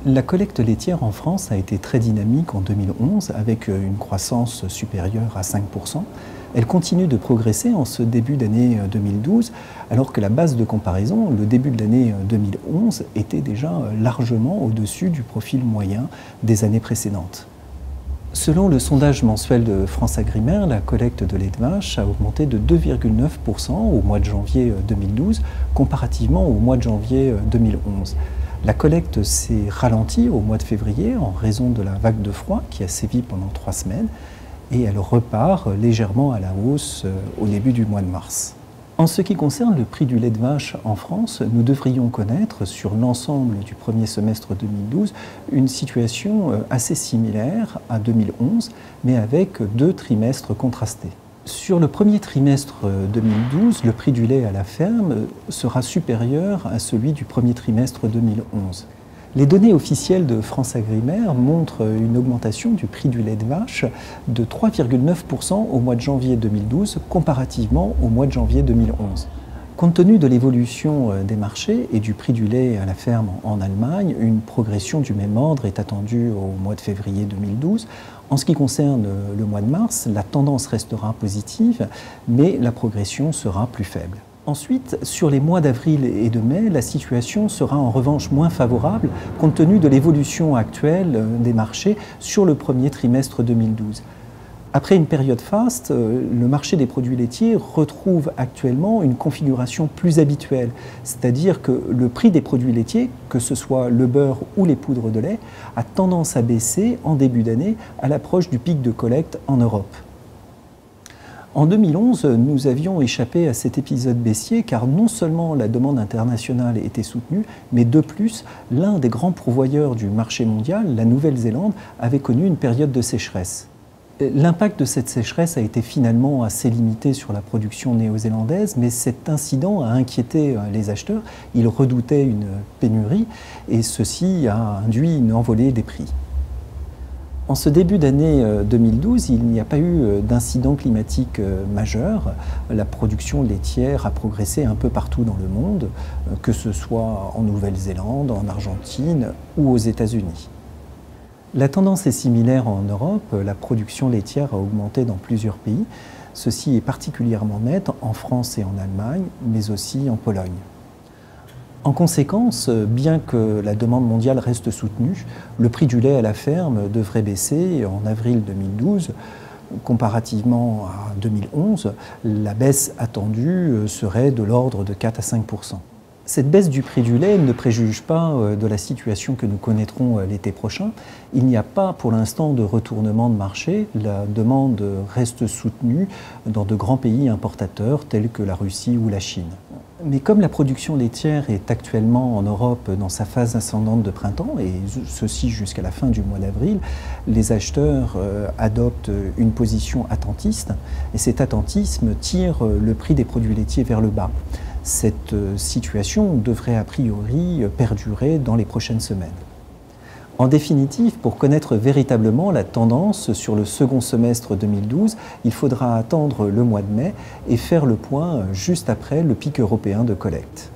La collecte laitière en France a été très dynamique en 2011 avec une croissance supérieure à 5%. Elle continue de progresser en ce début d'année 2012 alors que la base de comparaison, le début de l'année 2011, était déjà largement au-dessus du profil moyen des années précédentes. Selon le sondage mensuel de FranceAgriMer, la collecte de lait de vache a augmenté de 2,9% au mois de janvier 2012 comparativement au mois de janvier 2011. La collecte s'est ralentie au mois de février en raison de la vague de froid qui a sévi pendant 3 semaines et elle repart légèrement à la hausse au début du mois de mars. En ce qui concerne le prix du lait de vache en France, nous devrions connaître sur l'ensemble du premier semestre 2012 une situation assez similaire à 2011, mais avec 2 trimestres contrastés. Sur le premier trimestre 2012, le prix du lait à la ferme sera supérieur à celui du premier trimestre 2011. Les données officielles de FranceAgriMer montrent une augmentation du prix du lait de vache de 3,9% au mois de janvier 2012 comparativement au mois de janvier 2011. Compte tenu de l'évolution des marchés et du prix du lait à la ferme en Allemagne, une progression du même ordre est attendue au mois de février 2012. En ce qui concerne le mois de mars, la tendance restera positive, mais la progression sera plus faible. Ensuite, sur les mois d'avril et de mai, la situation sera en revanche moins favorable compte tenu de l'évolution actuelle des marchés sur le premier trimestre 2012. Après une période faste, le marché des produits laitiers retrouve actuellement une configuration plus habituelle, c'est-à-dire que le prix des produits laitiers, que ce soit le beurre ou les poudres de lait, a tendance à baisser en début d'année à l'approche du pic de collecte en Europe. En 2011, nous avions échappé à cet épisode baissier car non seulement la demande internationale était soutenue, mais de plus, l'un des grands pourvoyeurs du marché mondial, la Nouvelle-Zélande, avait connu une période de sécheresse. L'impact de cette sécheresse a été finalement assez limité sur la production néo-zélandaise, mais cet incident a inquiété les acheteurs. Ils redoutaient une pénurie et ceci a induit une envolée des prix. En ce début d'année 2012, il n'y a pas eu d'incident climatique majeur. La production laitière a progressé un peu partout dans le monde, que ce soit en Nouvelle-Zélande, en Argentine ou aux États-Unis. La tendance est similaire en Europe, la production laitière a augmenté dans plusieurs pays. Ceci est particulièrement net en France et en Allemagne, mais aussi en Pologne. En conséquence, bien que la demande mondiale reste soutenue, le prix du lait à la ferme devrait baisser en avril 2012. Comparativement à 2011, la baisse attendue serait de l'ordre de 4 à 5%. Cette baisse du prix du lait ne préjuge pas de la situation que nous connaîtrons l'été prochain. Il n'y a pas pour l'instant de retournement de marché. La demande reste soutenue dans de grands pays importateurs tels que la Russie ou la Chine. Mais comme la production laitière est actuellement en Europe dans sa phase ascendante de printemps, et ceci jusqu'à la fin du mois d'avril, les acheteurs adoptent une position attentiste et cet attentisme tire le prix des produits laitiers vers le bas. Cette situation devrait a priori perdurer dans les prochaines semaines. En définitive, pour connaître véritablement la tendance sur le second semestre 2012, il faudra attendre le mois de mai et faire le point juste après le pic européen de collecte.